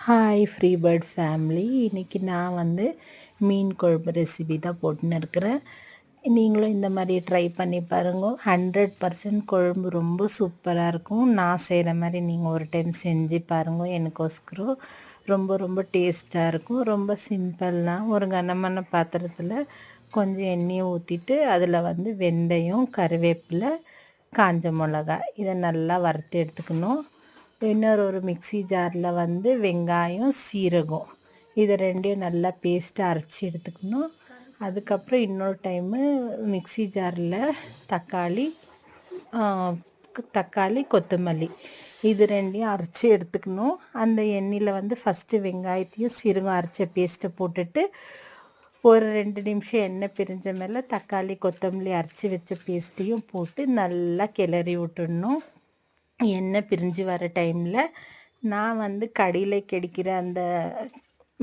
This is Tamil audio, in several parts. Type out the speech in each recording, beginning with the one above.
Hi free bird family. இன்றைக்கி நான் மீன் குழம்பு ரெசிபி தான் போட்டுன்னு இருக்கிறேன். நீங்களும் இந்த மாதிரி ட்ரை பண்ணி பாருங்க. 100% குழம்பு ரொம்ப சூப்பராக இருக்கும். நான் செய்கிற மாதிரி நீங்கள் ஒரு டைம் செஞ்சு பாருங்க. எனக்கோஸ்கரம் ரொம்ப ரொம்ப டேஸ்ட்டாக இருக்கும். ரொம்ப சிம்பிள் தான். ஒரு கனமான பாத்திரத்தில் கொஞ்சம் எண்ணெயை ஊற்றிட்டு அதில் வெந்தயம், கருவேப்பிலை, காஞ்ச மிளகாய் இதை நல்லா வறுத்து எடுத்துக்கணும். ஒரு மிக்ஸி ஜாரில் வெங்காயம், சீரகம் இதை ரெண்டையும் நல்லா பேஸ்ட்டாக அரைச்சி எடுத்துக்கணும். அதுக்கப்புறம் இன்னொரு டைமு மிக்ஸி ஜாரில் தக்காளி, கொத்தமல்லி இது ரெண்டையும் அரைச்சி எடுத்துக்கணும். அந்த எண்ணெயில் ஃபஸ்ட்டு வெங்காயத்தையும் சீரகம் அரைச்ச பேஸ்ட்டை போட்டுட்டு ஒரு 2 நிமிஷம் எண்ணெய் பிரிஞ்ச மேலே தக்காளி, கொத்தமல்லி அரைச்சி வச்ச பேஸ்ட்டையும் போட்டு நல்லா கிளறி விட்டுடணும். எண்ணெய் பிரிஞ்சு வர டைமில் நான் கடையில் கிடைக்கிற அந்த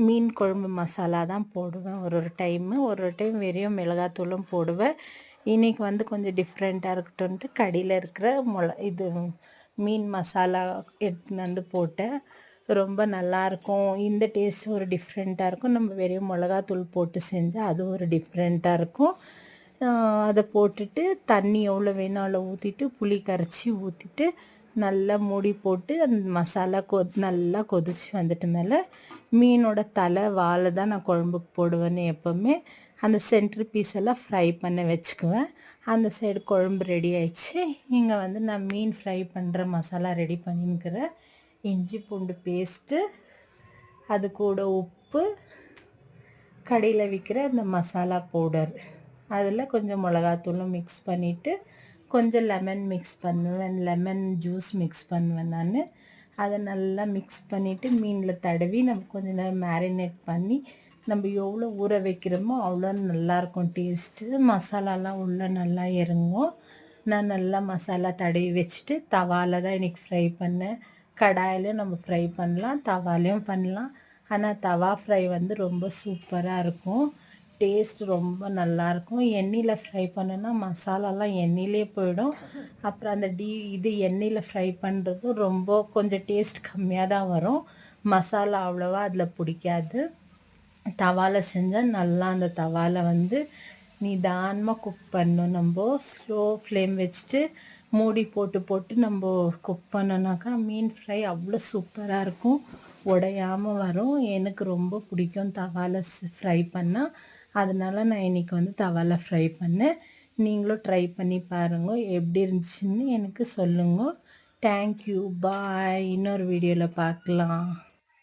மீன் குழம்பு மசாலா தான் போடுவேன். ஒரு டைம் வெறும் மிளகாத்தூளும் போடுவேன். இன்றைக்கி கொஞ்சம் டிஃப்ரெண்ட்டாக இருக்கட்டும்ன்ட்டு கடையில் இருக்கிற மீன் மசாலா எடுத்துன்னு போட்டேன். ரொம்ப நல்லாயிருக்கும். இந்த டேஸ்ட் ஒரு டிஃப்ரெண்ட்டாக இருக்கும். நம்ம வெறும் மிளகாத்தூள் போட்டு செஞ்சால் அது ஒரு டிஃப்ரெண்ட்டாக இருக்கும். அதை போட்டுட்டு தண்ணி எவ்வளோ வேணும் அவ்வளோ ஊற்றிட்டு புளி கரைச்சி ஊற்றிட்டு நல்லா மூடி போட்டு அந்த மசாலா நல்லா கொதிச்சு வந்துட்டு மேலே மீனோட தலை, வாழை தான் நான் குழம்புக்கு போடுவேன்னு எப்போவுமே அந்த சென்ட்ரு பீஸ் எல்லாம் ஃப்ரை பண்ண வச்சுக்குவேன். அந்த சைடு குழம்பு ரெடி ஆயிடுச்சு. இங்கே நான் மீன் ஃப்ரை பண்ணுற மசாலா ரெடி பண்ணின்னுக்கிறேன். இஞ்சி பூண்டு பேஸ்ட்டு, அது கூட உப்பு, கடையில் விற்கிற அந்த மசாலா பவுடர், அதில் கொஞ்சம் மிளகாத்தூளும் மிக்ஸ் பண்ணிவிட்டு கொஞ்சம் லெமன் மிக்ஸ் பண்ணுவேன். லெமன் ஜூஸ் மிக்ஸ் பண்ணுவேன் நான். அதை நல்லா மிக்ஸ் பண்ணிவிட்டு மீனில் தடவி நம்ம கொஞ்சம் நேரம் மேரினேட் பண்ணி நம்ம எவ்வளோ ஊற வைக்கிறோமோ அவ்வளோ நல்லாயிருக்கும் டேஸ்ட்டு. மசாலாலாம் உள்ளே நல்லா இறங்கும். நான் நல்லா மசாலா தடவி வச்சுட்டு தவாவில் தான் இன்றைக்கி ஃப்ரை பண்ணேன். கடாயிலையும் நம்ம ஃப்ரை பண்ணலாம், தவாலையும் பண்ணலாம். ஆனால் தவா ஃப்ரை ரொம்ப சூப்பராக இருக்கும். டேஸ்ட் ரொம்ப நல்லாயிருக்கும். எண்ணெயில் ஃப்ரை பண்ணோன்னா மசாலாலாம் எண்ணெயிலே போயிடும். அப்புறம் அந்த இது எண்ணெயில் ஃப்ரை பண்ணுறது ரொம்ப கொஞ்சம் டேஸ்ட் கம்மியாக தான் வரும். மசாலா அவ்வளோவா அதில் பிடிக்காது. தவாவில் செஞ்சால் நல்லா அந்த தவாவில் நிதானமாக குக் பண்ணணும். நம்ம ஸ்லோ ஃப்ளேம் வச்சுட்டு மூடி போட்டு நம்ம குக் பண்ணோன்னாக்கா மீன் ஃப்ரை அவ்வளோ சூப்பராக இருக்கும். உடையாமல் வரும். எனக்கு ரொம்ப பிடிக்கும் தவாவில் ஃப்ரை பண்ணால். அதனால் நான் இன்றைக்கி தவாவில் ஃப்ரை பண்ணேன். நீங்களும் ட்ரை பண்ணி பாருங்கள். எப்படி இருந்துச்சுன்னு எனக்கு சொல்லுங்கள். தேங்க்யூ, பாய். இன்னொரு வீடியோவில் பார்க்கலாம்.